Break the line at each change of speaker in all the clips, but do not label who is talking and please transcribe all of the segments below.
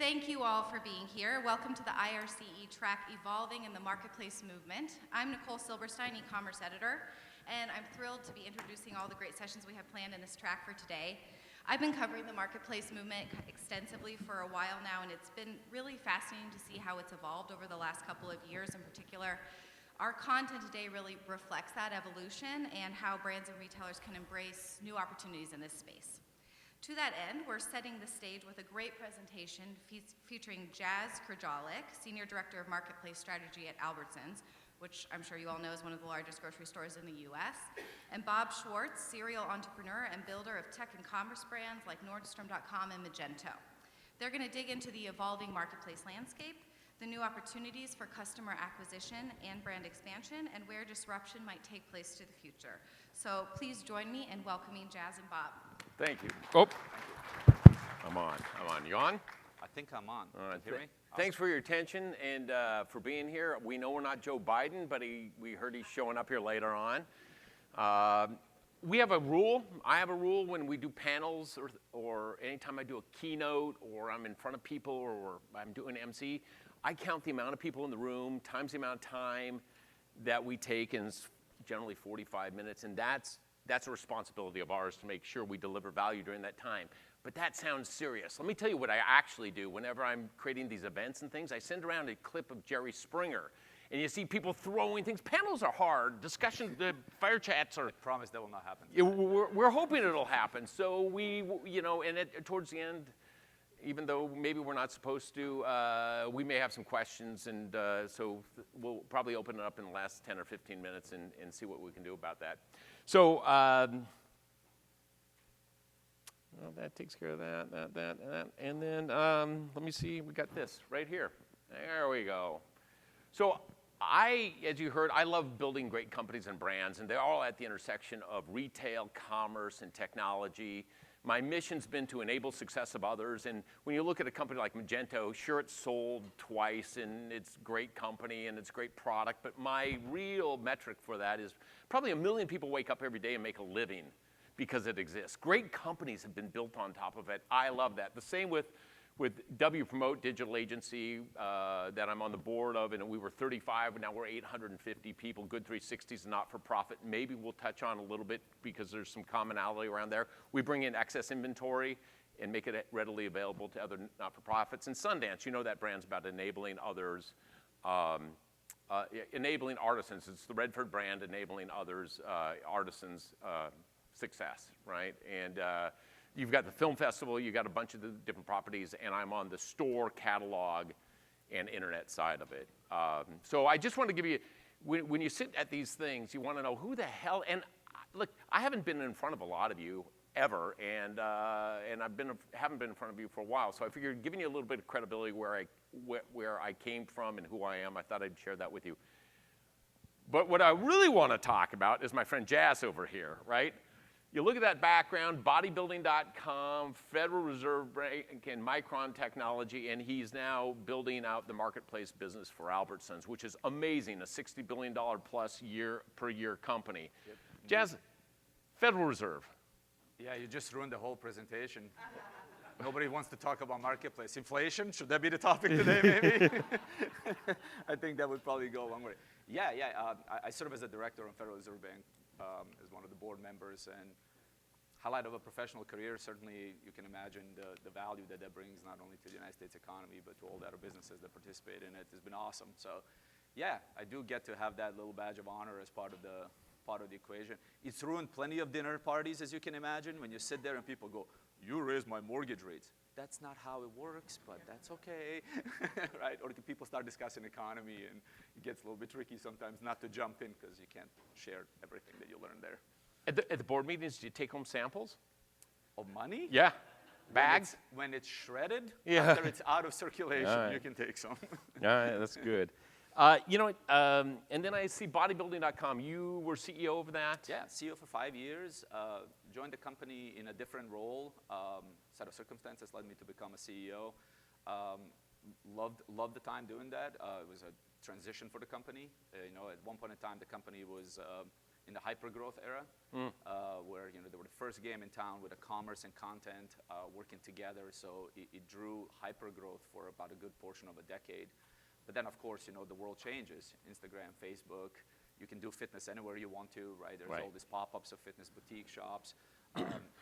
Thank you all for being here. Welcome to the IRCE track Evolving in the Marketplace Movement. I'm Nicole Silberstein, e-commerce editor, and I'm thrilled to be introducing all the great sessions we have planned in this track for today. I've been covering the marketplace movement extensively for a while now, and it's been really fascinating to see how it's evolved over the last couple of years in particular. Our content today really reflects that evolution and how brands and retailers can embrace new opportunities in this space. To that end, we're setting the stage with a great presentation featuring Jas Krdzalic, Senior Director of Marketplace Strategy at Albertsons, which I'm sure you all know is one of the largest grocery stores in the US, and Bob Schwartz, serial entrepreneur and builder of tech and commerce brands like Nordstrom.com and Magento. They're going to dig into the evolving marketplace landscape, the new opportunities for customer acquisition and brand expansion, and where disruption might take place to the future. So please join me in welcoming Jas and Bob.
Thank you. Oh, I'm on. You on?
I think I'm on.
All right.
Can you hear me?
Thanks for your attention and for being here. We know we're not Joe Biden, but we heard he's showing up here later on. We have a rule. I have a rule when we do panels or anytime I do a keynote or I'm in front of people or I'm doing MC, I count the amount of people in the room times the amount of time that we take, and it's generally 45 minutes, and that's a responsibility of ours to make sure we deliver value during that time. But that sounds serious. Let me tell you what I actually do whenever I'm creating these events and things. I send around a clip of Jerry Springer, and you see people throwing things. Panels are hard. Discussion, the fire chats are.
I promise that will not happen.
We're hoping it'll happen. So towards the end, even though maybe we're not supposed to, we may have some questions, and so we'll probably open it up in the last 10 or 15 minutes and see what we can do about that. So well, that takes care of that. And then let me see, we got this right here. There we go. So as you heard, I love building great companies and brands, and they're all at the intersection of retail, commerce, and technology. My mission's been to enable success of others, and when you look at a company like Magento, sure, it's sold twice, and it's a great company, and it's a great product, but my real metric for that is probably 1 million people wake up every day and make a living because it exists. Great companies have been built on top of it. I love that. The same with W Promote Digital Agency that I'm on the board of, and we were 35, and now we're 850 people. Good 360 is not-for-profit. Maybe we'll touch on a little bit because there's some commonality around there. We bring in excess inventory and make it readily available to other not-for-profits. And Sundance, you know that brand's about enabling others, enabling artisans. It's the Redford brand enabling others, artisans' success, right? And you've got the film festival, you've got a bunch of the different properties, and I'm on the store, catalog, and internet side of it. So I just want to give you, when you sit at these things, you want to know who the hell, and look, I haven't been in front of a lot of you ever, and haven't been in front of you for a while, so I figured giving you a little bit of credibility where I came from and who I am, I thought I'd share that with you. But what I really want to talk about is my friend Jas over here, right? You look at that background, bodybuilding.com, Federal Reserve Bank, and Micron Technology, and he's now building out the marketplace business for Albertsons, which is amazing, a $60 billion plus per year company.
Yep.
Jas, Federal Reserve.
Yeah, you just ruined the whole presentation. Nobody wants to talk about marketplace. Inflation, should that be the topic today, maybe? I think that would probably go a long way. Yeah, I serve as a director on Federal Reserve Bank, as one of the board members, and highlight of a professional career, certainly you can imagine the value that brings not only to the United States economy, but to all the other businesses that participate in it. It's been awesome. So yeah, I do get to have that little badge of honor as part of the equation. It's ruined plenty of dinner parties, as you can imagine, when you sit there and people go, "You raised my mortgage rates." That's not how it works, but that's okay, right? Or people start discussing economy, and it gets a little bit tricky sometimes not to jump in because you can't share everything that you learned there.
At the board meetings, do you take home samples?
Of money?
Yeah. Bags?
When it's shredded,
yeah.
After it's out of circulation,
right.
You can take some.
All right, that's good. And then I see bodybuilding.com. You were CEO of that?
Yeah, CEO for 5 years. Joined the company in a different role. Set of circumstances led me to become a CEO. Loved the time doing that. It was a transition for the company. At one point in time, the company was in the hyper-growth era, where they were the first game in town with the commerce and content working together. So it drew hyper-growth for about a good portion of a decade. But then, of course, the world changes. Instagram, Facebook, you can do fitness anywhere you want to, right? There's all these pop-ups of fitness boutique shops.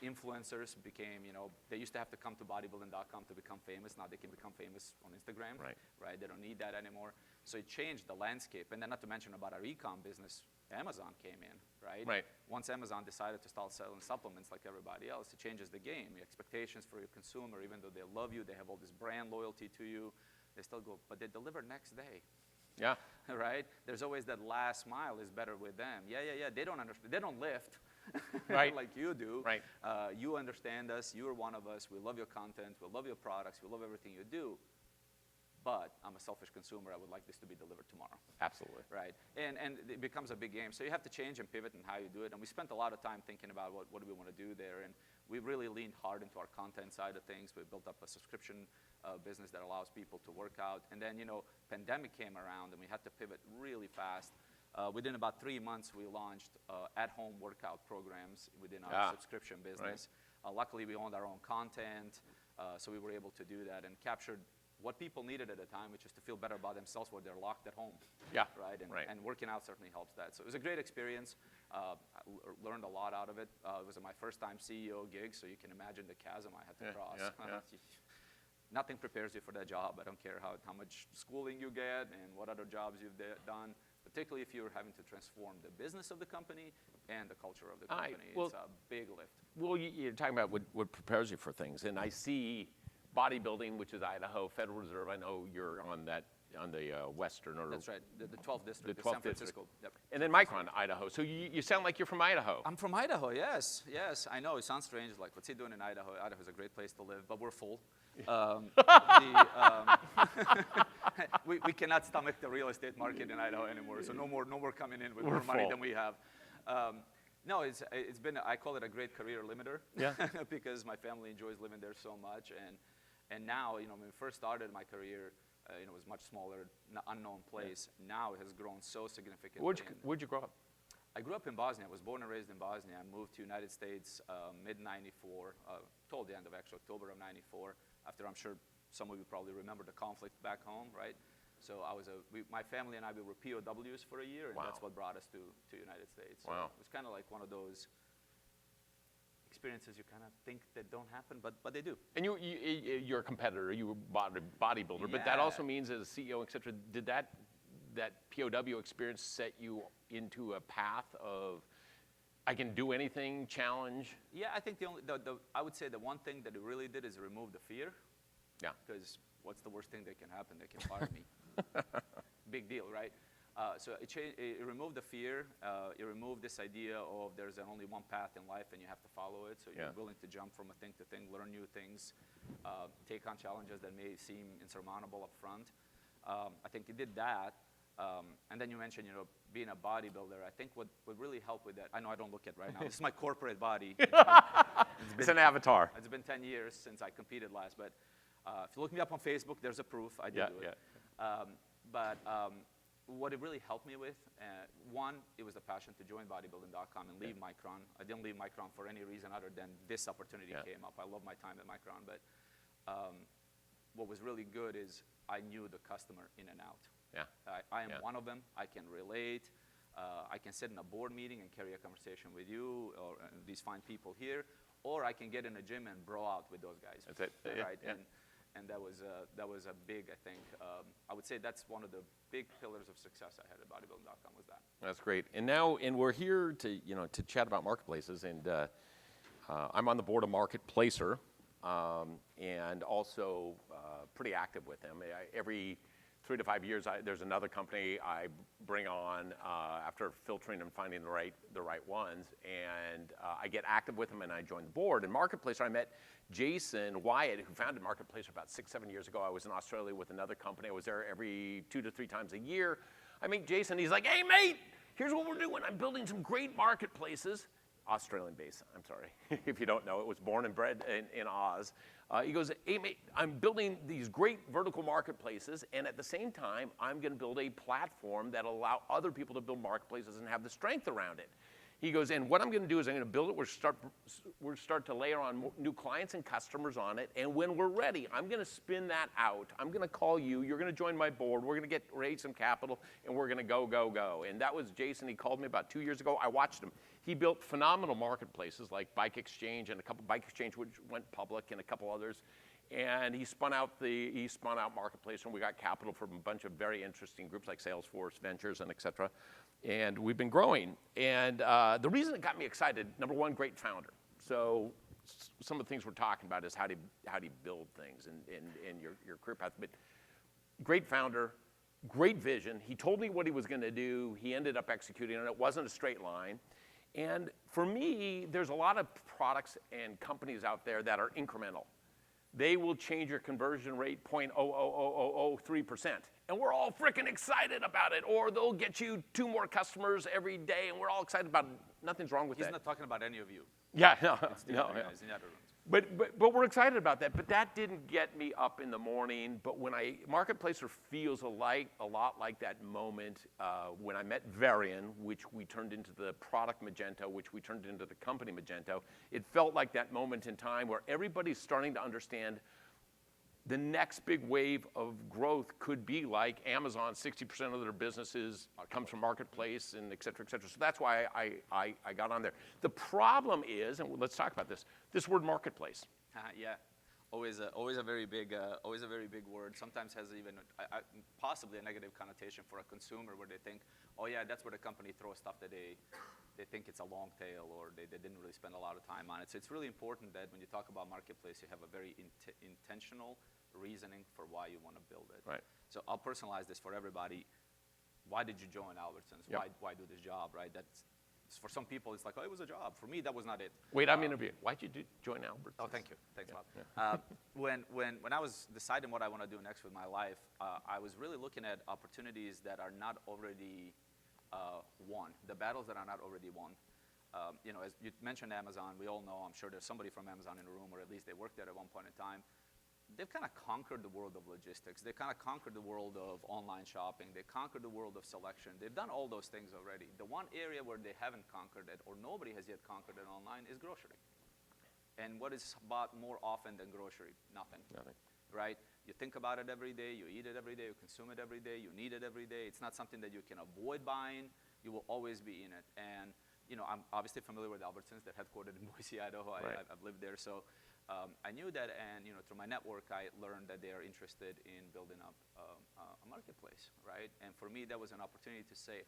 Influencers became, they used to have to come to bodybuilding.com to become famous. Now they can become famous on Instagram, right? They don't need that anymore. So it changed the landscape. And then not to mention about our e-com business, Amazon came in, right?
Right.
Once Amazon decided to start selling supplements like everybody else, it changes the game. The expectations for your consumer, even though they love you, they have all this brand loyalty to you, they still go, but they deliver next day.
Yeah.
Right? There's always that last mile is better with them. Yeah. They don't understand. They don't lift.
Right.
Like you do.
Right.
You understand us. You are one of us. We love your content. We love your products. We love everything you do. But I'm a selfish consumer. I would like this to be delivered tomorrow.
Absolutely.
Right. And it becomes a big game. So you have to change and pivot in how you do it. And we spent a lot of time thinking about what do we want to do there. And we really leaned hard into our content side of things. We built up a subscription business that allows people to work out. And then, pandemic came around and we had to pivot really fast. Within about 3 months, we launched at-home workout programs within our subscription business. Right. Luckily, we owned our own content, so we were able to do that and captured what people needed at the time, which is to feel better about themselves where they're locked at home.
Yeah.
Right? And working out certainly helps that. So it was a great experience. I learned a lot out of it. It was my first time CEO gig, so you can imagine the chasm I had to cross. Yeah. Nothing prepares you for that job. I don't care how much schooling you get and what other jobs you've done, particularly if you're having to transform the business of the company and the culture of the company. It's a big lift.
Well, you're talking about what prepares you for things. And I see bodybuilding, which is Idaho, Federal Reserve. I know you're on the western or...
That's right, the 12th district,
the 12th
San Francisco. Yep.
And then Micron, Idaho. So you sound like you're from Idaho.
I'm from Idaho, yes. I know, it sounds strange, like, what's he doing in Idaho? Idaho's a great place to live, but we're full. We cannot stomach the real estate market in Idaho anymore, so no more coming in with more money than we have. No, it's been, I call it a great career limiter. Yeah. Because my family enjoys living there so much. And now, when we first started my career, it was much smaller, unknown place. Yeah. Now it has grown so significantly.
Where'd you grow up?
I grew up in Bosnia. I was born and raised in Bosnia. I moved to United States mid-94, toward the end of actually October of 94, after I'm sure some of you probably remember the conflict back home, right? So my family and I, we were POWs for a year, and that's what brought us to United States. So it was kind of like one of those experiences you kind of think that don't happen, but they do. And
you're a competitor, you were a bodybuilder, but that also means as a CEO, et cetera, did that POW experience set you into a path of, I can do anything, challenge?
Yeah, I think I would say the one thing that it really did is remove the fear.
Yeah.
Because what's the worst thing that can happen? They can fire me. Big deal, right? So it removed the fear. It removed this idea of there's only one path in life and you have to follow it. So you're willing to jump from a thing to thing, learn new things, take on challenges that may seem insurmountable up front. I think it did that. And then you mentioned, being a bodybuilder. I think what really helped with that, I know I don't look at right now. This is my corporate body.
It's an avatar.
It's been 10 years since I competed last, but if you look me up on Facebook, there's a proof I did do it. But what it really helped me with, one, it was the passion to join bodybuilding.com and leave Micron. I didn't leave Micron for any reason other than this opportunity came up. I love my time at Micron, but what was really good is I knew the customer in and out.
Yeah.
I am one of them. I can relate. I can sit in a board meeting and carry a conversation with you or these fine people here, or I can get in a gym and bro out with those guys. That's it. Right. Yeah. And that was a big, I think, I would say that's one of the big pillars of success I had at bodybuilding.com was that.
That's great. And we're here to chat about marketplaces, and I'm on the board of Marketplacer, and also pretty active with them. Every 3 to 5 years, there's another company I bring on after filtering and finding the right ones, and I get active with them and I join the board. And Marketplacer, I met Jason Wyatt, who founded Marketplacer about 6-7 years ago. I was in Australia with another company. I was there every 2 to 3 times a year. I meet Jason, he's like, hey mate, here's what we're doing. I'm building some great marketplaces. Australian based, I'm sorry, if you don't know, it was born and bred in Oz. He goes, hey mate, I'm building these great vertical marketplaces, and at the same time, I'm gonna build a platform that'll allow other people to build marketplaces and have the strength around it. He goes, and what I'm going to do is I'm going to build it. We'll start to layer on new clients and customers on it. And when we're ready, I'm going to spin that out. I'm going to call you. You're going to join my board. We're going to raise some capital, and we're going to go. And that was Jason. He called me about 2 years ago. I watched him. He built phenomenal marketplaces like Bike Exchange and a couple Bike Exchange which went public and a couple others. And he spun out Marketplace, and we got capital from a bunch of very interesting groups like Salesforce Ventures and et cetera. And we've been growing. And the reason it got me excited, number one, great founder. So some of the things we're talking about is how do you build things and your career path. But great founder, great vision. He told me what he was going to do. He ended up executing on it. It wasn't a straight line. And for me, there's a lot of products and companies out there that are incremental. They will change your conversion rate 0.00003%. And we're all freaking excited about it. Or they'll get you 2 more customers every day, and we're all excited about it. Nothing's wrong with that.
He's not talking about any of you.
Yeah, no.
It's the other guys in the other rooms.
But we're excited about that. But that didn't get me up in the morning. But when Marketplacer feels a lot like that moment when I met Varian, which we turned into the product Magento, which we turned into the company Magento. It felt like that moment in time where everybody's starting to understand the next big wave of growth could be like Amazon. 60% of their businesses comes from Marketplace and et cetera, et cetera. So that's why I got on there. The problem is, and let's talk about this word marketplace.
Yeah, always a very big word. Sometimes has even possibly a negative connotation for a consumer, where they think, oh yeah, that's where the company throws stuff that they think it's a long tail, or they didn't really spend a lot of time on it. So it's really important that when you talk about marketplace, you have a very intentional reasoning for why you want to build it.
Right.
So I'll personalize this for everybody. Why did you join Albertsons?
Yep.
Why do this job, right? That's, for some people, it's like, oh, it was a job. For me, that was not it.
Wait, I'm interviewing. Why'd you join Albertsons?
Oh, thank you. Thanks, Bob.
Yeah.
When I was deciding what I want to do next with my life, I was really looking at opportunities that are not already won, the battles that are not already won. As you mentioned Amazon, we all know, I'm sure there's somebody from Amazon in the room, or at least they worked there at one point in time. They've kind of conquered the world of logistics. They kind of conquered the world of online shopping. They conquered the world of selection. They've done all those things already. The one area where they haven't conquered it, or nobody has yet conquered it online, is grocery. And what is bought more often than grocery? Nothing. Right? You think about it every day. You eat it every day. You consume it every day. You need it every day. It's not something that you can avoid buying. You will always be in it. And I'm obviously familiar with Albertsons. They're headquartered in Boise, Idaho.
Right.
I've lived there, so I knew that. And through my network, I learned that they are interested in building up a marketplace, right? And for me, that was an opportunity to say,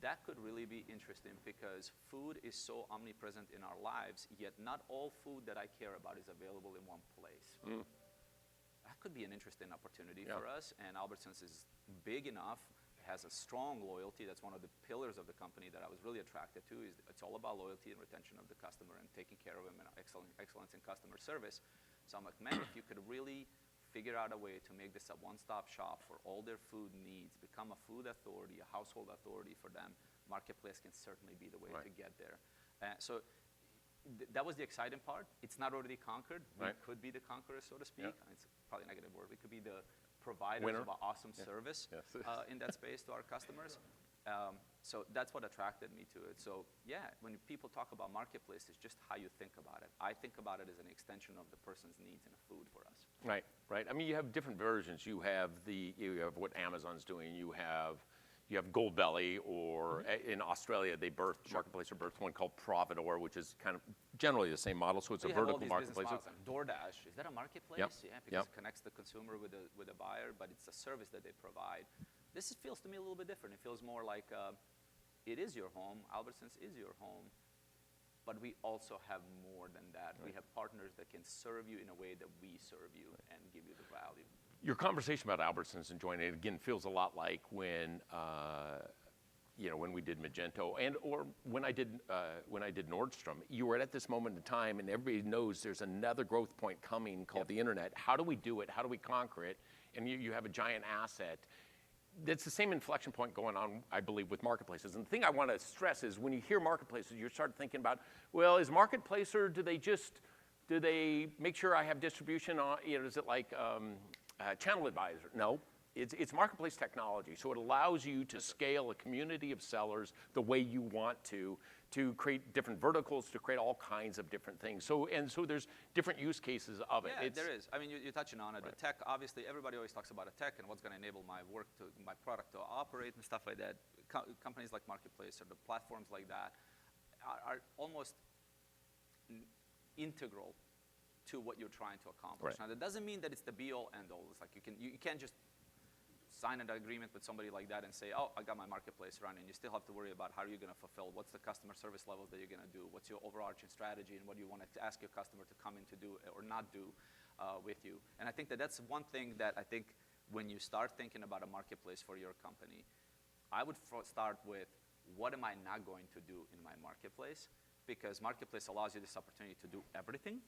that could really be interesting, because food is so omnipresent in our lives, yet not all food that I care about is available in one place. That could be an interesting opportunity for us, and Albertsons is big enough, has a strong loyalty. That's one of the pillars of the company that I was really attracted to. Is it's all about loyalty and retention of the customer and taking care of them, and excellence in customer service. So I'm like, man, if you could really figure out a way to make this a one-stop shop for all their food needs, become a food authority, a household authority for them, Marketplace can certainly be the way to get there. So that was the exciting part. It's not already conquered. We could be the conquerors, so to speak. It's probably a negative word. We could be the providers of an awesome service in that space to our customers. So that's what attracted me to it. So yeah, when people talk about marketplace, it's just how you think about it. I think about it as an extension of the person's needs in a food for us.
Right. I mean, you have different versions. You have what Amazon's doing. You have Goldbelly, or in Australia they Marketplace birthed one called Providor, which is kind of generally the same model. So it's a vertical marketplace.
DoorDash, is that a marketplace? Yeah, because it connects the consumer with a buyer, but it's a service that they provide. This feels to me a little bit different. It feels more like it is your home. Albertsons is your home. But we also have more than that. We have partners that can serve you in a way that we serve you and give you the value.
Your conversation about Albertsons and joining it, again, feels a lot like when when we did Magento, or when I did Nordstrom. You were at this moment in time, and everybody knows there's another growth point coming called the internet. How do we do it? How do we conquer it? And you have a giant asset. That's the same inflection point going on, I believe, with marketplaces. And the thing I want to stress is when you hear marketplaces, you start thinking about, well, is Marketplacer, do they make sure I have distribution on, is it like Channel Advisor? No, It's marketplace technology, so it allows you to scale a community of sellers the way you want to create different verticals, to create all kinds of different things. So there's different use cases of it.
Yeah, there is. I mean, you're touching on it.
Right.
The tech, obviously, everybody always talks about a tech and what's going to enable my product to operate and stuff like that. Companies like Marketplace or the platforms like that are almost integral to what you're trying to accomplish.
Right.
Now, that doesn't mean that it's the be-all, end-all. It's like you can't just sign an agreement with somebody like that and say, oh, I got my marketplace running. You still have to worry about how are you going to fulfill, what's the customer service levels that you're going to do, what's your overarching strategy, and what do you want to ask your customer to come in to do or not do with you. And I think that that's one thing that I think when you start thinking about a marketplace for your company, I would start with what am I not going to do in my marketplace? Because marketplace allows you this opportunity to do everything.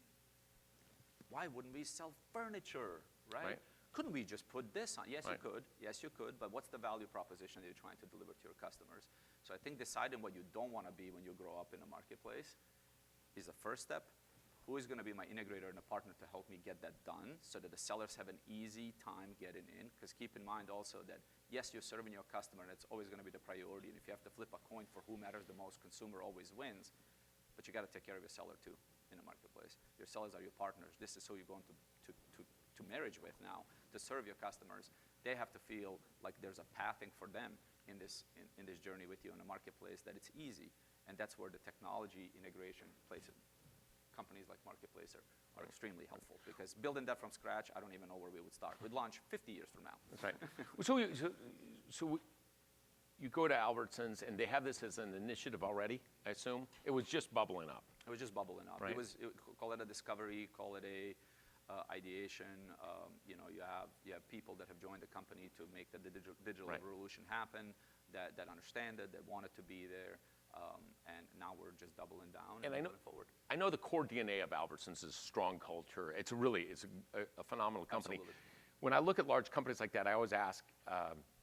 Why wouldn't we sell furniture, right? Couldn't we just put this on? Yes,
Right.
you could. Yes, you could. But what's the value proposition that you're trying to deliver to your customers? So I think deciding what you don't want to be when you grow up in a marketplace is the first step. Who is going to be my integrator and a partner to help me get that done so that the sellers have an easy time getting in? Because keep in mind also that, yes, you're serving your customer, and it's always going to be the priority. And if you have to flip a coin for who matters the most, consumer always wins. But you got to take care of your seller too in a marketplace. Your sellers are your partners. This is who you're going to marriage with now to serve your customers. They have to feel like there's a pathing for them in this journey with you in a marketplace, that it's easy. And that's where the technology integration plays it. Companies like Marketplace are extremely helpful, because building that from scratch, I don't even know where we would start. We'd launch 50 years from now.
That's right. So you go to Albertsons, and they have this as an initiative already, I assume? It was just bubbling up.
It was just bubbling up.
Right.
Call it a discovery, call it a ideation. You have people that have joined the company to make the digital
Right.
revolution happen, that understand it, that want it to be there, and now we're just doubling down and moving forward.
I know the core DNA of Albertsons is strong culture. It's a phenomenal company.
Absolutely.
When I look at large companies like that, I always ask,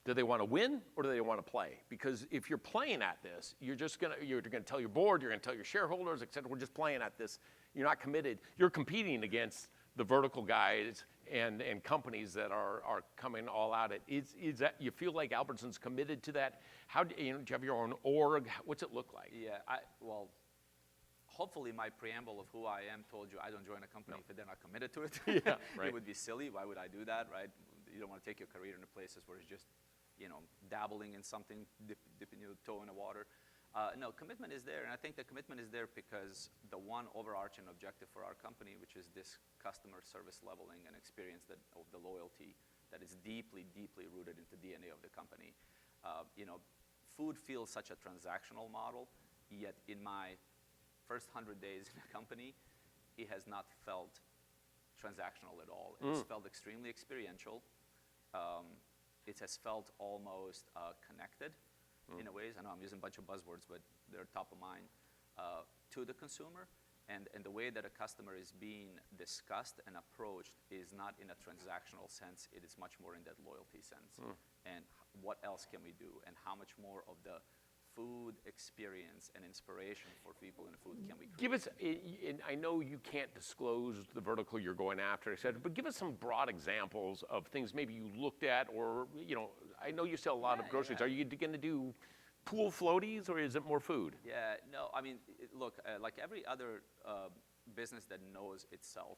do they want to win or do they want to play? Because if you're playing at this, you're gonna tell your board, you're gonna tell your shareholders, et cetera, we're just playing at this. You're not committed. You're competing against the vertical guys and companies that are coming all out. Is that, you feel like Albertsons committed to that? How do you have your own org? What's it look like?
Yeah, well, hopefully my preamble of who I am told you I don't join a company if they're not committed to it.
Yeah, right.
It would be silly. Why would I do that, right? You don't want to take your career into places where it's just, dabbling in something, dipping your toe in the water. No, commitment is there, and I think the commitment is there because the one overarching objective for our company, which is this customer service leveling and experience of the loyalty that is deeply, deeply rooted into DNA of the company. Food feels such a transactional model, yet in my first 100 days in the company, it has not felt transactional at all. It's felt extremely experiential. It has felt almost connected in a ways. I know I'm using a bunch of buzzwords, but they're top of mind to the consumer. And the way that a customer is being discussed and approached is not in a transactional sense. It is much more in that loyalty sense. And what else can we do? And how much more of the food experience and inspiration for people in food can we create?
Give us, and I know you can't disclose the vertical you're going after, et cetera, but give us some broad examples of things maybe you looked at, or, I know you sell a lot of groceries.
Yeah.
Are you going to do pool floaties, or is it more food?
Yeah, no, I mean, look, like every other business that knows itself,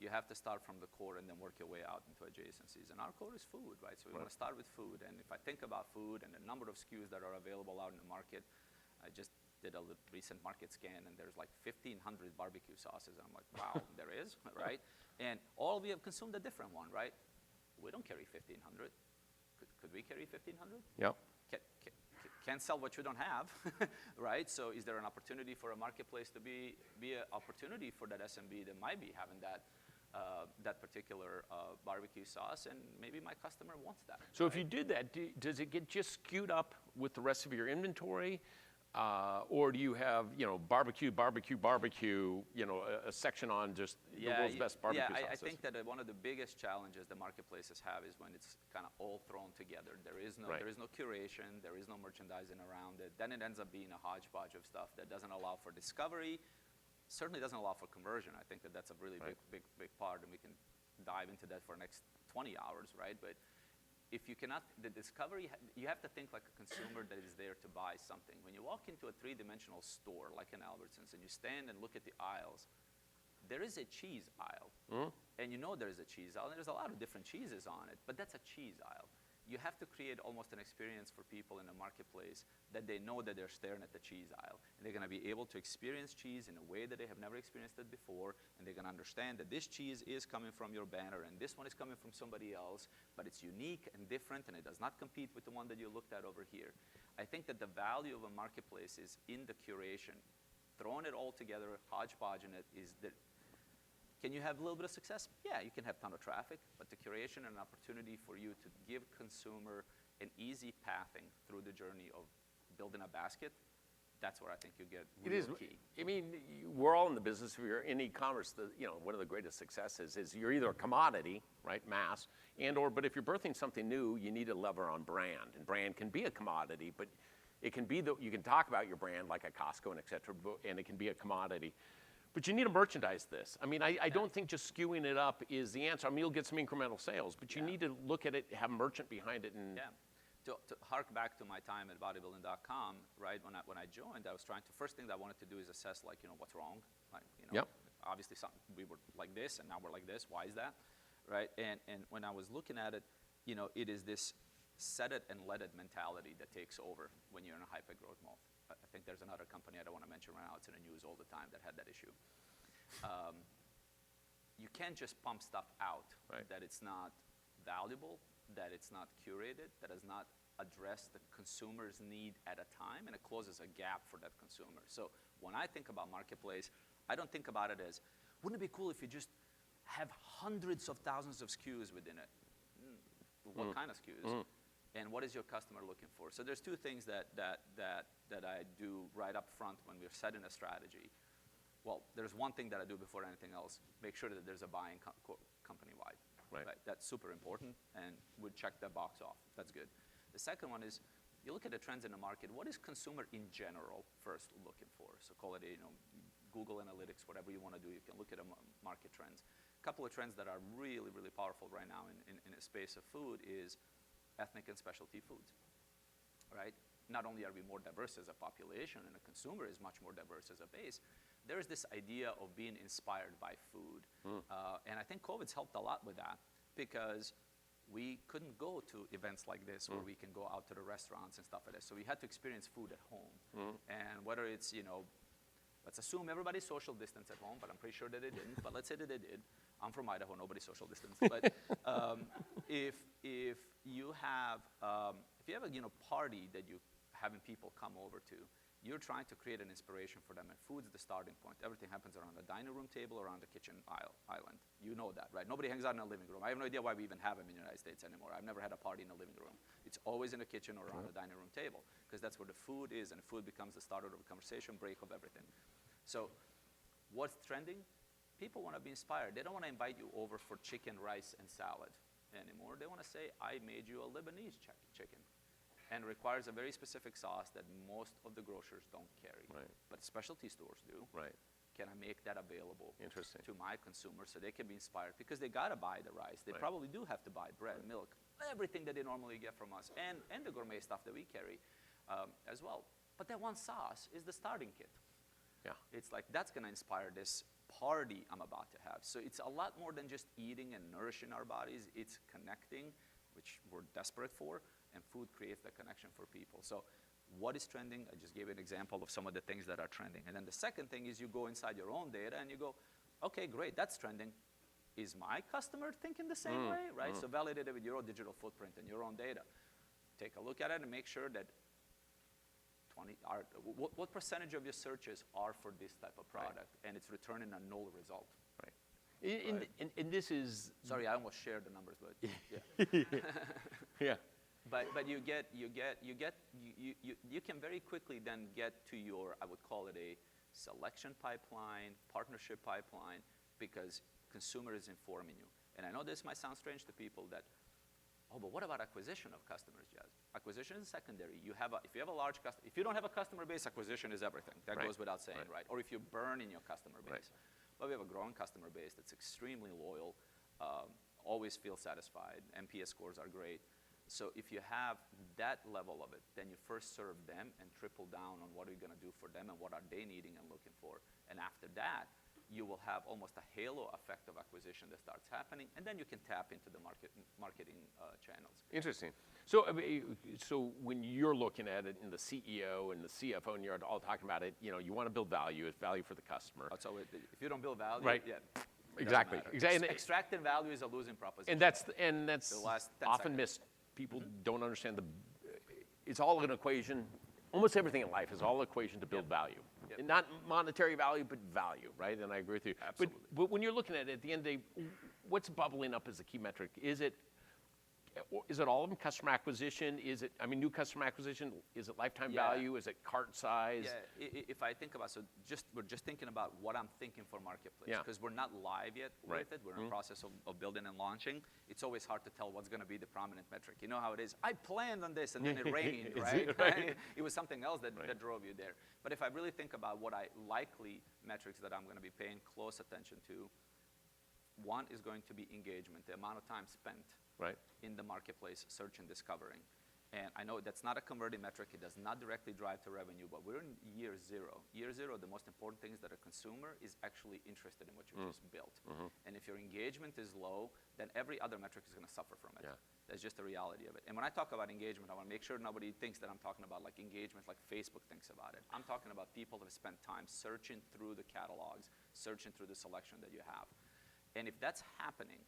you have to start from the core and then work your way out into adjacencies. And our core is food, right? So we want to start with food. And if I think about food and the number of SKUs that are available out in the market, I just did a recent market scan, and there's like 1,500 barbecue sauces. And I'm like, wow, there is, right? And all we have consumed a different one, right? We don't carry 1,500. Could we carry 1,500?
Yeah.
Can't sell what you don't have, right? So is there an opportunity for a marketplace to be an opportunity for that SMB that might be having that particular barbecue sauce, and maybe my customer wants that.
So if you did that, does it get just skewed up with the rest of your inventory? Or do you have, barbecue, a section on just the world's best barbecue sauces?
I think that one of the biggest challenges the marketplaces have is when it's kind of all thrown together. There is no curation, there is no merchandising around it. Then it ends up being a hodgepodge of stuff that doesn't allow for discovery, certainly doesn't allow for conversion. I think that that's a really big part, and we can dive into that for the next 20 hours, right? But if you cannot, the discovery, you have to think like a consumer that is there to buy something. When you walk into a three-dimensional store like an Albertsons and you stand and look at the aisles, there is a cheese aisle. And you know there's a cheese aisle, and there's a lot of different cheeses on it, but that's a cheese aisle. You have to create almost an experience for people in the marketplace that they know that they're staring at the cheese aisle. And they're going to be able to experience cheese in a way that they have never experienced it before. And they're going to understand that this cheese is coming from your banner and this one is coming from somebody else. But it's unique and different, and it does not compete with the one that you looked at over here. I think that the value of a marketplace is in the curation. Throwing it all together, hodgepodging it, is that. Can you have a little bit of success? Yeah, you can have a ton of traffic, but the curation and an opportunity for you to give consumer an easy pathing through the journey of building a basket, that's where I think you get real key.
I mean, we're all in the business. If you're in e-commerce, one of the greatest successes is you're either a commodity, right, mass, but if you're birthing something new, you need a lever on brand. And brand can be a commodity, but it can be you can talk about your brand like a Costco and et cetera, and it can be a commodity. But you need to merchandise this. I mean, I don't think just skewing it up is the answer. I mean, you'll get some incremental sales, but you need to look at it, have merchant behind it. And
to hark back to my time at bodybuilding.com, right, when I joined, I was first thing that I wanted to do is assess, like, what's wrong. Like, obviously we were like this, and now we're like this. Why is that, right? And when I was looking at it, it is this set it and let it mentality that takes over when you're in a hyper-growth mode. I think there's another company I don't want to mention right now. It's in the news all the time that had that issue. You can't just pump stuff out that it's not valuable, that it's not curated, that does not address the consumer's need at a time, and it closes a gap for that consumer. So when I think about marketplace, I don't think about it as, wouldn't it be cool if you just have hundreds of thousands of SKUs within it? What kind of SKUs? And what is your customer looking for? So there's two things that I do right up front when we're setting a strategy. Well, there's one thing that I do before anything else: make sure that there's a buy-in company-wide. Right. That's super important, and we'd check that box off. That's good. The second one is, you look at the trends in the market. What is consumer in general first looking for? So call it Google Analytics, whatever you want to do. You can look at market trends. A couple of trends that are really, really powerful right now in the space of food is ethnic and specialty foods, right? Not only are we more diverse as a population and a consumer is much more diverse as a base, there's this idea of being inspired by food. And I think COVID's helped a lot with that, because we couldn't go to events like this where we can go out to the restaurants and stuff like that. So we had to experience food at home. And whether it's, let's assume everybody social distance at home, but I'm pretty sure that they didn't, but let's say that they did. I'm from Idaho, nobody social distance. But if you have a party that you're having people come over to, you're trying to create an inspiration for them, and food's the starting point. Everything happens around the dining room table, around the kitchen island. You know that, right? Nobody hangs out in a living room. I have no idea why we even have them in the United States anymore. I've never had a party in a living room. It's always in the kitchen or around the dining room table, because that's where the food is, and food becomes the starter of a conversation, break of everything. So what's trending? People want to be inspired. They don't want to invite you over for chicken, rice, and salad anymore. They want to say, I made you a Lebanese chicken. And requires a very specific sauce that most of the grocers don't carry.
Right.
But specialty stores do.
Right.
Can I make that available
to
my consumers so they can be inspired? Because they got to buy the rice. They probably do have to buy bread, milk, everything that they normally get from us, and the gourmet stuff that we carry as well. But that one sauce is the starting kit.
Yeah.
It's like, that's going to inspire this party I'm about to have. So it's a lot more than just eating and nourishing our bodies. It's connecting, which we're desperate for, and food creates that connection for people. So what is trending? I just gave an example of some of the things that are trending. And then the second thing is you go inside your own data and you go, okay, great, that's trending. Is my customer thinking the same way, right? So validate it with your own digital footprint and your own data. Take a look at it and make sure that what percentage of your searches are for this type of product, and it's returning a null result.
Right. And this is...
Sorry, I almost shared the numbers, but
yeah.
But you can very quickly then get to your, I would call it a selection pipeline, partnership pipeline, because consumer is informing you. And I know this might sound strange to people that, oh, but what about acquisition of customers, Jas? Acquisition is secondary. If you have a large customer, if you don't have a customer base, acquisition is everything. That goes without saying, right? Or if you burn in your customer base. But we have a growing customer base that's extremely loyal, always feel satisfied. NPS scores are great. So if you have that level of it, then you first serve them and triple down on what are you going to do for them and what are they needing and looking for. And after that, you will have almost a halo effect of acquisition that starts happening, and then you can tap into the marketing channels.
Interesting. So, so when you're looking at it, and the CEO and the CFO, and you're all talking about it, you want to build value. It's value for the customer.
So if you don't build value,
right?
Yeah,
Exactly. Exactly.
Extracting value is a losing proposition.
And that's
The last 10
often
seconds.
missed. People don't understand it's all an equation. Almost everything in life is all an equation to build value.
Yep.
And not monetary value, but value, right? And I agree with you.
Absolutely.
But when you're looking at it, at the end of the day, what's bubbling up as a key metric? Is it all of them customer acquisition? Is it, new customer acquisition? Is it lifetime value? Is it cart size?
Yeah, if I think about, we're just thinking about what I'm thinking for marketplace, because we're not live yet with it. We're in the process of building and launching. It's always hard to tell what's going to be the prominent metric. You know how it is. I planned on this, and then it rained, right? It was something else that drove you there. But if I really think about what likely metrics that I'm going to be paying close attention to, one is going to be engagement, the amount of time spent in the marketplace search and discovering. And I know that's not a converting metric. It does not directly drive to revenue, but we're in year zero. Year zero, the most important thing is that a consumer is actually interested in what you just built. And if your engagement is low, then every other metric is going to suffer from it. That's just the reality of it. And when I talk about engagement, I want to make sure nobody thinks that I'm talking about like engagement like Facebook thinks about it. I'm talking about people that have spent time searching through the catalogs, searching through the selection that you have. And if that's happening,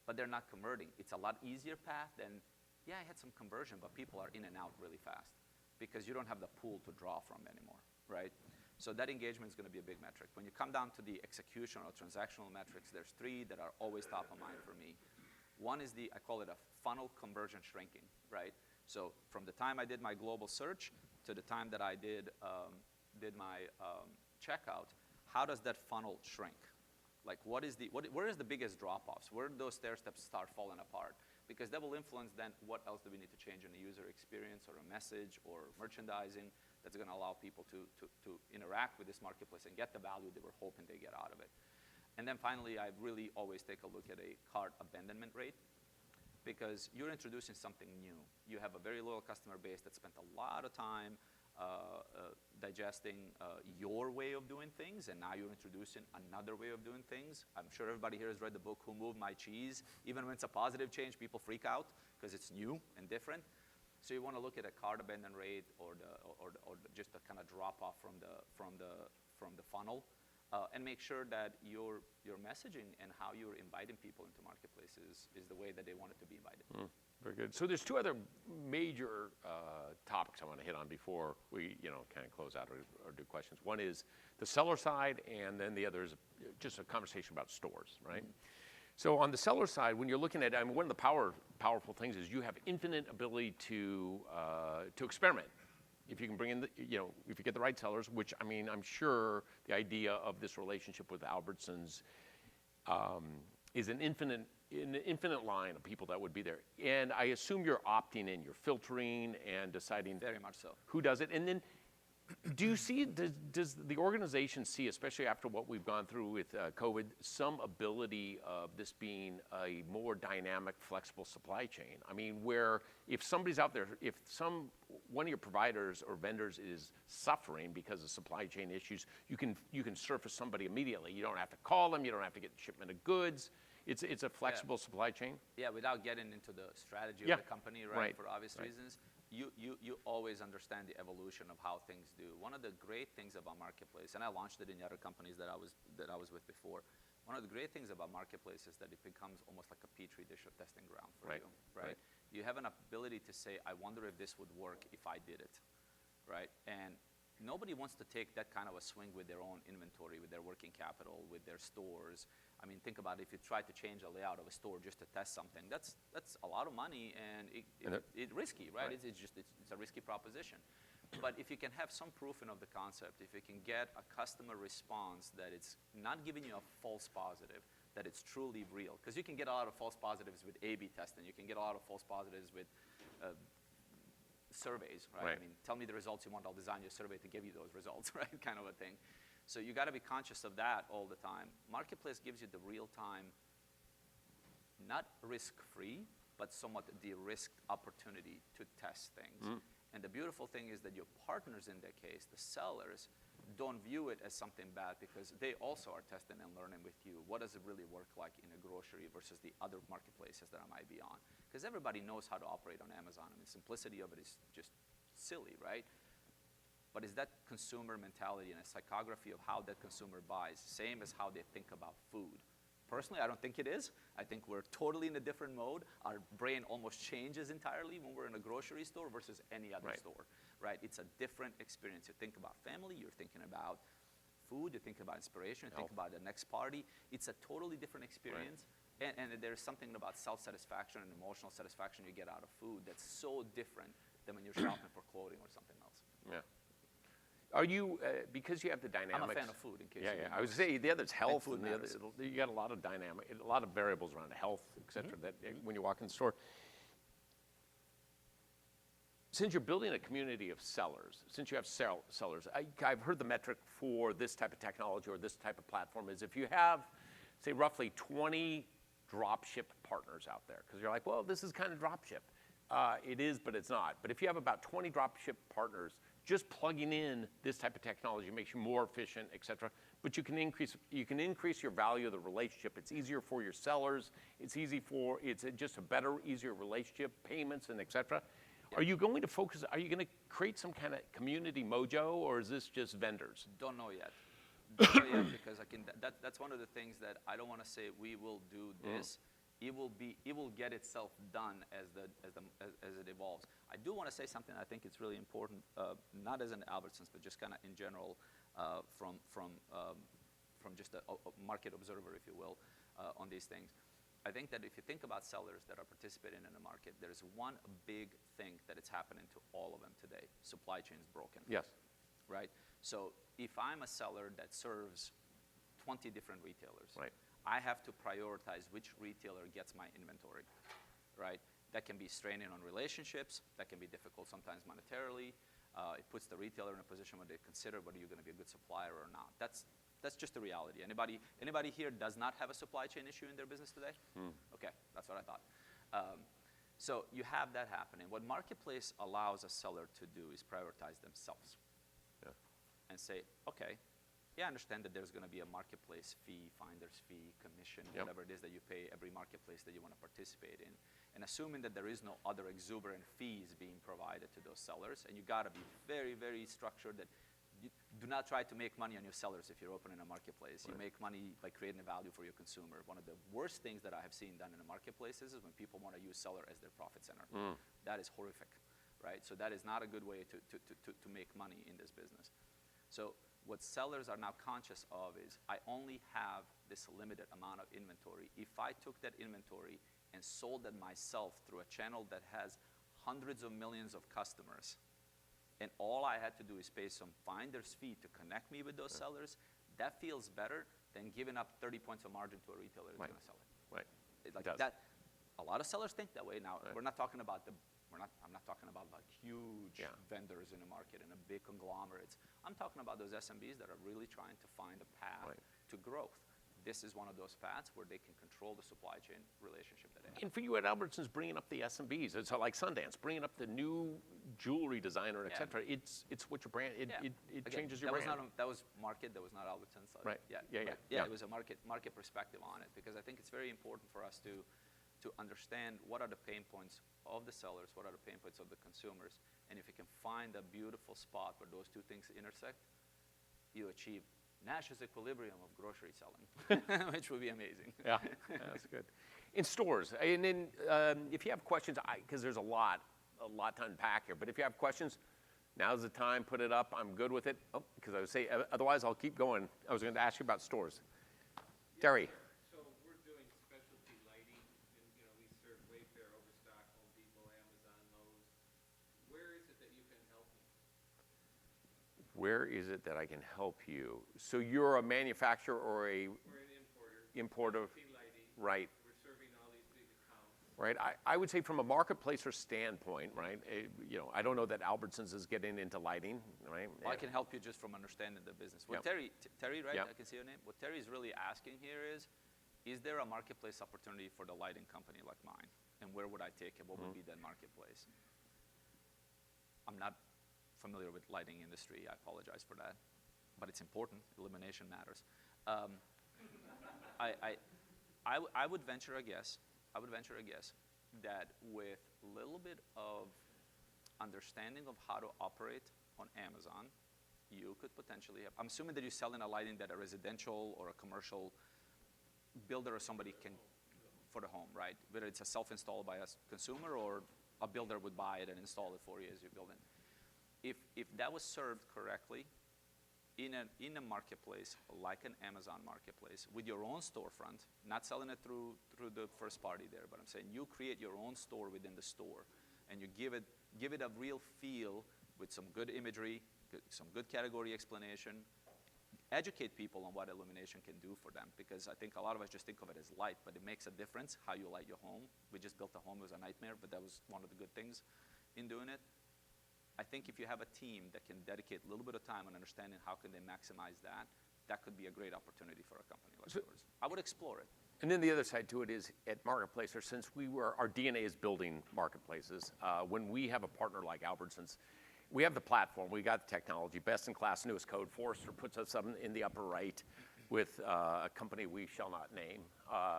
but they're not converting, it's a lot easier path than, I had some conversion, but people are in and out really fast because you don't have the pool to draw from anymore, right? So that engagement is going to be a big metric. When you come down to the execution or transactional metrics, there's three that are always top of mind for me. One is I call it a funnel conversion shrinking, right? So from the time I did my global search to the time that I did my checkout, how does that funnel shrink? Like where is the biggest drop-offs? Where do those stair steps start falling apart? Because that will influence then what else do we need to change in the user experience or a message or merchandising that's going to allow people to interact with this marketplace and get the value that we're hoping they get out of it. And then finally, I really always take a look at a cart abandonment rate because you're introducing something new. You have a very loyal customer base that spent a lot of time digesting your way of doing things, and now you're introducing another way of doing things. I'm sure everybody here has read the book, Who Moved My Cheese? Even when it's a positive change, people freak out because it's new and different. So you want to look at a cart abandon rate or just a kind of drop off from the funnel, and make sure that your messaging and how you're inviting people into marketplaces is the way that they want it to be invited.
Very good. So there's two other major topics I want to hit on before we, kind of close out or do questions. One is the seller side, and then the other is just a conversation about stores, right? So on the seller side, when you're looking at, one of the powerful things is you have infinite ability to experiment. If you can bring in, if you get the right sellers, which I'm sure the idea of this relationship with Albertsons is an infinite line of people that would be there. And I assume you're opting in, you're filtering and deciding
Very much so.
Who does it. And then do you see, does the organization see, especially after what we've gone through with COVID, some ability of this being a more dynamic, flexible supply chain? Where if somebody's out there, if one of your providers or vendors is suffering because of supply chain issues, you can surface somebody immediately. You don't have to call them, you don't have to get shipment of goods. It's a flexible supply chain.
Yeah, without getting into the strategy of the company, right? For obvious reasons. You always understand the evolution of how things do. One of the great things about Marketplace, and I launched it in the other companies that I was with before. One of the great things about Marketplace is that it becomes almost like a petri dish of testing ground for you, right? You have an ability to say, I wonder if this would work if I did it, right? And nobody wants to take that kind of a swing with their own inventory, with their working capital, with their stores. Think about it, if you try to change the layout of a store just to test something, that's a lot of money and it's risky, right? It's a risky proposition. But if you can have some proofing of the concept, if you can get a customer response that it's not giving you a false positive, that it's truly real, because you can get a lot of false positives with A/B testing, you can get a lot of false positives with surveys, right? Tell me the results you want, I'll design your survey to give you those results, right? Kind of a thing. So you got to be conscious of that all the time. Marketplace gives you the real time, not risk-free, but somewhat de-risked opportunity to test things. And the beautiful thing is that your partners in that case, the sellers, don't view it as something bad because they also are testing and learning with you. What does it really work like in a grocery versus the other marketplaces that I might be on? Because everybody knows how to operate on Amazon. I mean, simplicity of it is just silly, right? But is that consumer mentality and a psychography of how that consumer buys same as how they think about food? Personally, I don't think it is. I think we're totally in a different mode. Our brain almost changes entirely when we're in a grocery store versus any other store, right? It's a different experience. You think about family, you're thinking about food, you think about inspiration, you think about the next party. It's a totally different experience. And there's something about self-satisfaction and emotional satisfaction you get out of food that's so different than when you're shopping for clothing or something else.
Yeah. Are you, because you have the dynamics?
I'm a fan of food, in case you didn't
I would say the other's health,
food
and the other, you got a lot of dynamic, a lot of variables around health, et cetera, that when you walk in the store. Since you're building a community of sellers, since you have sellers, I've heard the metric for this type of technology or this type of platform is if you have, say, roughly 20 dropship partners out there, because you're like, well, this is kind of dropship. It is, but it's not. But if you have about 20 dropship partners, just plugging in this type of technology makes you more efficient, et cetera. But you can increase your value of the relationship. It's easier for your sellers. It's just a better, easier relationship, payments, and et cetera. Are you going to focus? Are you going to create some kind of community mojo, or is this just vendors?
Don't know yet. Don't know yet because that's one of the things that I don't want to say we will do this. It will get itself done as it evolves. I do want to say something I think it's really important, not as an Albertsons, but just kind of in general, from just a market observer, if you will, on these things. I think that if you think about sellers that are participating in the market, there's one big thing that is happening to all of them today. Supply chain is broken.
Yes.
Right? So if I'm a seller that serves 20 different retailers,
right,
I have to prioritize which retailer gets my inventory, right? That can be straining on relationships. That can be difficult sometimes monetarily. It puts the retailer in a position where they consider whether you're going to be a good supplier or not. That's just the reality. Anybody here does not have a supply chain issue in their business today? Okay, that's what I thought. So you have that happening. What Marketplace allows a seller to do is prioritize themselves and say, okay, yeah, I understand that there's going to be a marketplace fee, finder's fee, commission, whatever it is that you pay every marketplace that you want to participate in. And assuming that there is no other exuberant fees being provided to those sellers, and you got to be very, very structured that you do not try to make money on your sellers if you're opening a marketplace. You make money by creating a value for your consumer. One of the worst things that I have seen done in the marketplaces is when people want to use seller as their profit center. That is horrific, right? So that is not a good way to make money in this business. So what sellers are now conscious of is I only have this limited amount of inventory. If I took that inventory and sold it myself through a channel that has hundreds of millions of customers, and all I had to do is pay some finder's fee to connect me with those sellers, that feels better than giving up 30 points of margin to a retailer that's going to sell it.
Right.
Like that. A lot of sellers think that way. Now, we're not talking about I'm not talking about like huge vendors in the market and a big conglomerates. I'm talking about those SMBs that are really trying to find a path to growth. This is one of those paths where they can control the supply chain relationship that they have.
And for you at Albertsons, bringing up the SMBs, it's like Sundance, bringing up the new jewelry designer, et cetera. It's what your brand, it
Again,
changes your brand.
That was market, that was not Albertsons.
Right.
Yeah, it was a market perspective on it, because I think it's very important for us to understand what are the pain points of the sellers, what are the pain points of the consumers, and if you can find a beautiful spot where those two things intersect, you achieve Nash's equilibrium of grocery selling, which would be amazing.
Yeah, that's good. In stores, and then if you have questions, because there's a lot to unpack here, but if you have questions, now's the time, put it up. I'm good with it. Oh, because I would say, otherwise I'll keep going. I was going to ask you about stores. Terry.
So we're doing specialty lighting, and we serve Wayfair, Overstock, Home Depot, Amazon, Lowe's. Where is it that you can help me?
Where is it that I can help you? So you're a manufacturer or a
We're an importer.
importer,
Specialty lighting.
right?
We're serving all these big accounts.
Right. I would say from a marketplacer standpoint, right? I don't know that Albertsons is getting into lighting, right?
Well, I can help you just from understanding the business. What Terry, right? I can see your name. What Terry's really asking here is there a marketplace opportunity for the lighting company like mine? and where would I take it? What would be that marketplace? I'm not familiar with lighting industry. I apologize for that, but it's important. Elimination matters. I would venture a guess. I would venture a guess that with a little bit of understanding of how to operate on Amazon, you could potentially have. I'm assuming that you're selling a lighting that a residential or a commercial builder or somebody can for the home, right? Whether it's a self-install by a consumer or a builder would buy it and install it for you as you build it. If that was served correctly in a marketplace like an Amazon marketplace with your own storefront, not selling it through the first party there, but I'm saying you create your own store within the store and you give it a real feel with some good imagery, some good category explanation, educate people on what illumination can do for them, because I think a lot of us just think of it as light, but it makes a difference how you light your home. We just built a home, it was a nightmare, but that was one of the good things in doing it. I think if you have a team that can dedicate a little bit of time on understanding how can they maximize that, that could be a great opportunity for a company like yours. I would explore it.
And then the other side to it is at Marketplace, or since our DNA is building marketplaces, when we have a partner like Albertson's, we have the platform, we got the technology, best in class, newest code. Forrester puts us up in the upper right with a company we shall not name,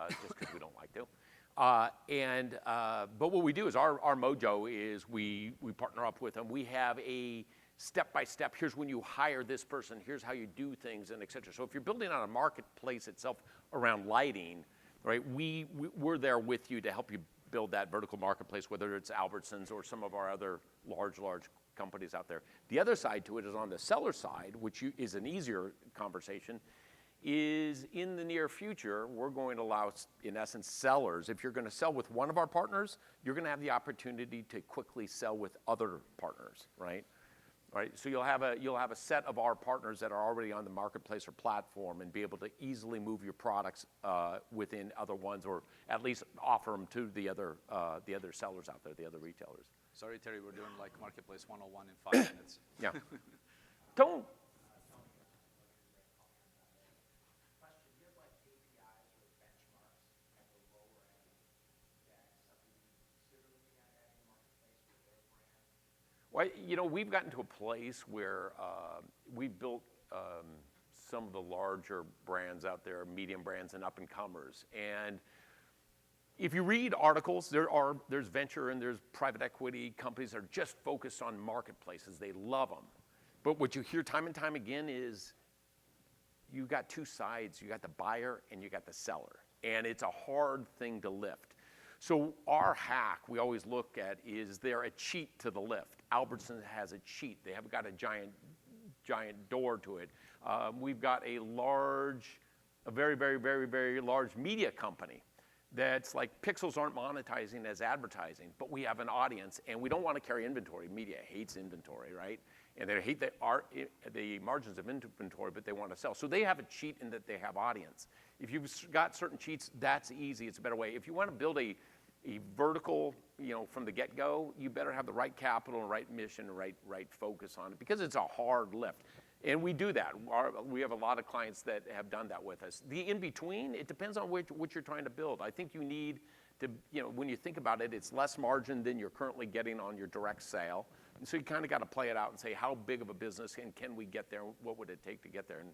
just because we don't like to. But what we do is our mojo is we partner up with them. We have a step-by-step, here's when you hire this person, here's how you do things, and et cetera. So if you're building on a marketplace itself around lighting, right, we're there with you to help you build that vertical marketplace, whether it's Albertsons or some of our other large companies out there. The other side to it is on the seller side, which is an easier conversation, is in the near future, we're going to allow, in essence, sellers, if you're going to sell with one of our partners, you're going to have the opportunity to quickly sell with other partners, right? Right, so you'll have a set of our partners that are already on the marketplace or platform and be able to easily move your products within other ones, or at least offer them to the other sellers out there, the other retailers.
Sorry, Terry, we're doing like Marketplace 101 in 5 minutes.
Yeah. Don't. Well, you know, we've gotten to a place where we've built some of the larger brands out there, medium brands and up-and-comers. And if you read articles, there's venture and there's private equity companies that are just focused on marketplaces. They love them. But what you hear time and time again is you got two sides. You got the buyer and you got the seller. And it's a hard thing to lift. So our hack, we always look at, is there a cheat to the lift? Albertson has a cheat. They have got a giant door to it. We've got a very, very, very, very large media company that's like pixels aren't monetizing as advertising, but we have an audience and we don't want to carry inventory. Media hates inventory, right? And they hate the margins of inventory, but they want to sell. So they have a cheat in that they have audience. If you've got certain cheats, that's easy. It's a better way. If you want to build a vertical, you know, from the get-go, you better have the right capital and right mission and right focus on it, because it's a hard lift. And we do that. We have a lot of clients that have done that with us. The in-between, it depends on what you're trying to build. I think you need to, you know, when you think about it, it's less margin than you're currently getting on your direct sale. And so you kind of got to play it out and say, how big of a business and can we get there? What would it take to get there? And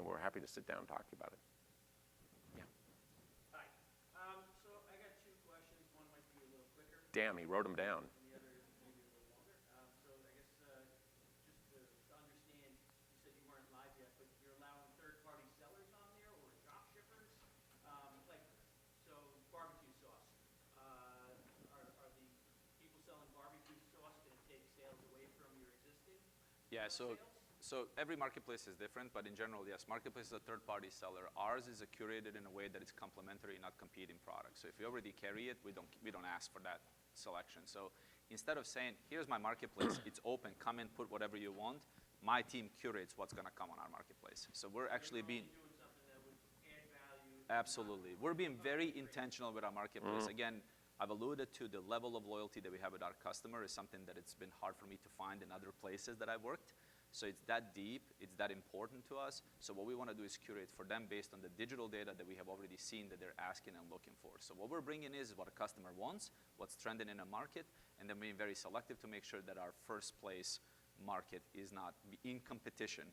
we're happy to sit down and talk to you about it.
So I got two questions. One might be a little quicker.
Damn, he wrote them down.
And the other maybe a little longer. So I guess just to understand, you said you weren't live yet, but you're allowing third-party sellers on there or drop shippers? So barbecue sauce. Are the people selling barbecue sauce going to take sales away from your existing
Yeah,
sales?
So every marketplace is different, but in general, yes, marketplace is a third-party seller. Ours is curated in a way that it's complementary, not competing products. So if you already carry it, we don't ask for that selection. So instead of saying, here's my marketplace, it's open, come in, put whatever you want, my team curates what's going to come on our marketplace. So we're actually being
Doing something that would add value.
absolutely. We're being very intentional with our marketplace. Again, I've alluded to the level of loyalty that we have with our customer is something that it's been hard for me to find in other places that I've worked. So it's that deep, it's that important to us. So what we want to do is curate for them based on the digital data that we have already seen that they're asking and looking for. So what we're bringing is what a customer wants, what's trending in a market, and then being very selective to make sure that our first place market is not in competition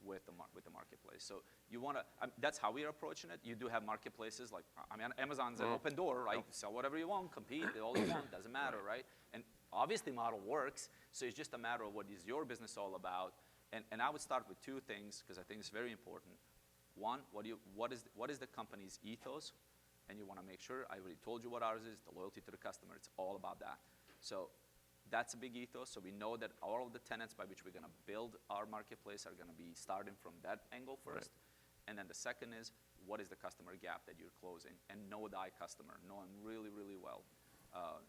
with the marketplace. So you want to, that's how we are approaching it. You do have marketplaces like, I mean, Amazon's an open door, right? Sell whatever you want, compete, all you want, doesn't matter, right? And obviously model works, so it's just a matter of what is your business all about. And I would start with two things, because I think it's very important. One, what is the company's ethos? And you want to make sure, I already told you what ours is, the loyalty to the customer. It's all about that. So that's a big ethos. So we know that all of the tenets by which we're going to build our marketplace are going to be starting from that angle first. Right. And then the second is, what is the customer gap that you're closing? And know thy customer. Know them really, really well.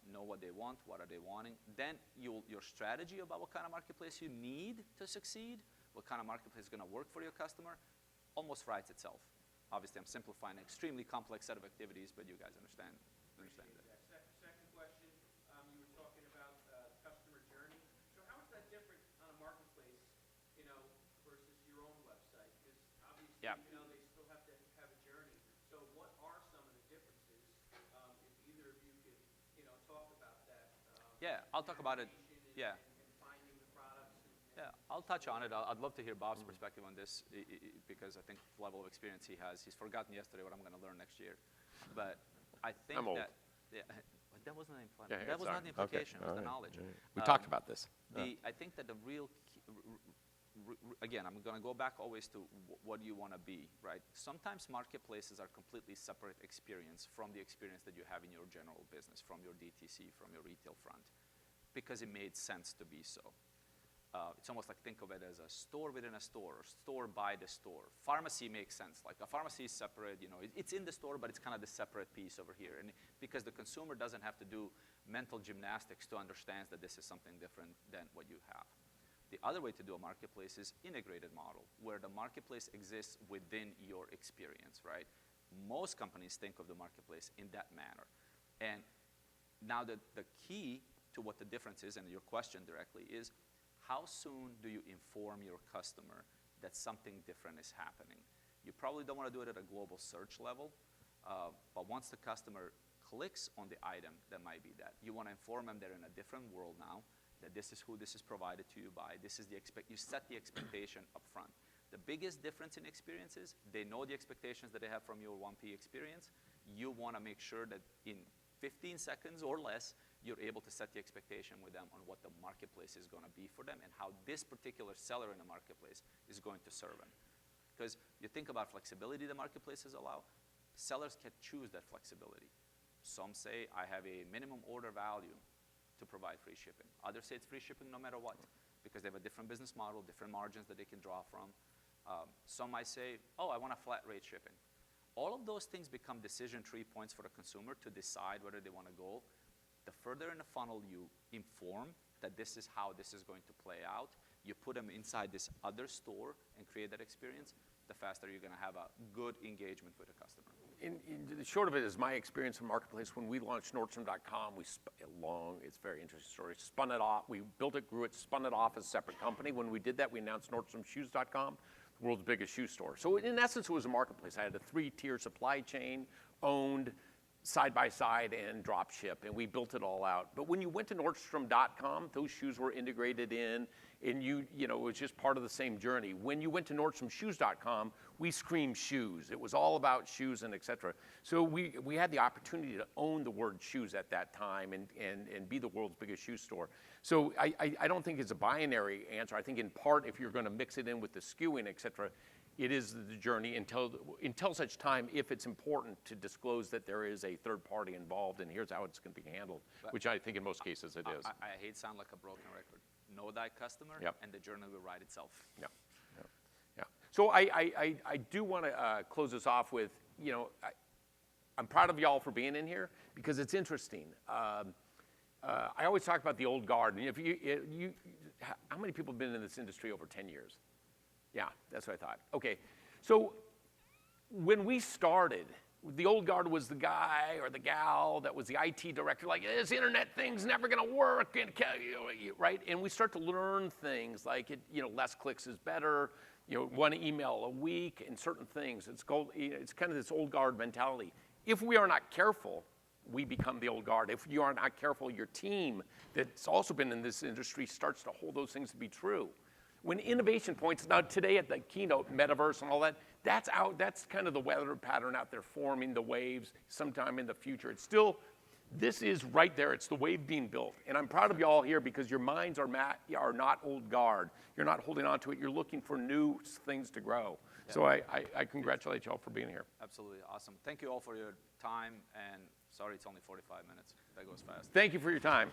Know what they want, what are they wanting. Then your strategy about what kind of marketplace you need to succeed, what kind of marketplace is going to work for your customer, almost writes itself. Obviously, I'm simplifying an extremely complex set of activities, but you guys understand that.
Second question, you were talking about customer journey. So how is that different on a marketplace, versus your own website? Because obviously, they still have to have a journey. So what are some of the differences? If either of you could, talk about that.
Yeah, I'll talk about it. Yeah.
And finding the products.
Yeah, I'll touch on it. I'd love to hear Bob's perspective on this because I think the level of experience he has, he's forgotten yesterday what I'm going to learn next year. But I think
I'm old.
But that wasn't the implication. That was not the implication. It was the knowledge.
We talked about this.
I think that the real key, again, I'm going to go back always to what you want to be, right? Sometimes marketplaces are completely separate experience from the experience that you have in your general business, from your DTC, from your retail front, because it made sense to be so. It's almost like think of it as a store within a store, or store by the store. Pharmacy makes sense. Like a pharmacy is separate, it's in the store, but it's kind of the separate piece over here. And because the consumer doesn't have to do mental gymnastics to understand that this is something different than what you have. The other way to do a marketplace is integrated model, where the marketplace exists within your experience, right? Most companies think of the marketplace in that manner. And now the key to what the difference is, and your question directly, is how soon do you inform your customer that something different is happening? You probably don't want to do it at a global search level, but once the customer clicks on the item, that might be that. You want to inform them they're in a different world now, that this is who this is provided to you by. This is you set the expectation up front. The biggest difference in experiences, they know the expectations that they have from your 1P experience. You want to make sure that in 15 seconds or less, you're able to set the expectation with them on what the marketplace is going to be for them and how this particular seller in the marketplace is going to serve them. Because you think about flexibility the marketplaces allow, sellers can choose that flexibility. Some say, I have a minimum order value to provide free shipping. Others say it's free shipping no matter what, because they have a different business model, different margins that they can draw from. Some might say, I want a flat rate shipping. All of those things become decision tree points for the consumer to decide whether they want to go. The further in the funnel you inform that this is how this is going to play out, you put them inside this other store and create that experience, the faster you're going to have a good engagement with the customer.
The short of it is my experience in marketplace. When we launched Nordstrom.com, it's a very interesting story. Spun it off. We built it, grew it, spun it off as a separate company. When we did that, we announced NordstromShoes.com, the world's biggest shoe store. So in essence, it was a marketplace. I had a 3-tier supply chain, owned, side by side, and drop ship, and we built it all out. But when you went to Nordstrom.com, those shoes were integrated in, and it was just part of the same journey. When you went to NordstromShoes.com, we screamed shoes. It was all about shoes and et cetera. So we had the opportunity to own the word shoes at that time and be the world's biggest shoe store. So I don't think it's a binary answer. I think in part, if you're going to mix it in with the skewing, et cetera, it is the journey until such time, if it's important to disclose that there is a third party involved and here's how it's going to be handled, which I think in most cases it is.
I hate sound like a broken record. Know thy customer, and the journey will write itself.
Yeah. So I do want to close this off with, I'm proud of y'all for being in here because it's interesting. I always talk about the old guard. And how many people have been in this industry over 10 years? Yeah, that's what I thought. Okay, so when we started, The old guard was the guy or the gal that was the IT director, like, this internet thing's never going to work, and right? And we start to learn things like, less clicks is better, one email a week, and certain things. It's kind of this old guard mentality. If we are not careful, we become the old guard. If you are not careful, your team that's also been in this industry starts to hold those things to be true. When innovation points, now today at the keynote, metaverse and all that, that's kind of the weather pattern out there forming the waves sometime in the future. It's still, this is right there. It's the wave being built. And I'm proud of you all here because your minds are not old guard. You're not holding on to it. You're looking for new things to grow. Yeah. So I congratulate you all for being here.
Absolutely, awesome. Thank you all for your time, and sorry it's only 45 minutes. That goes fast.
Thank you for your time.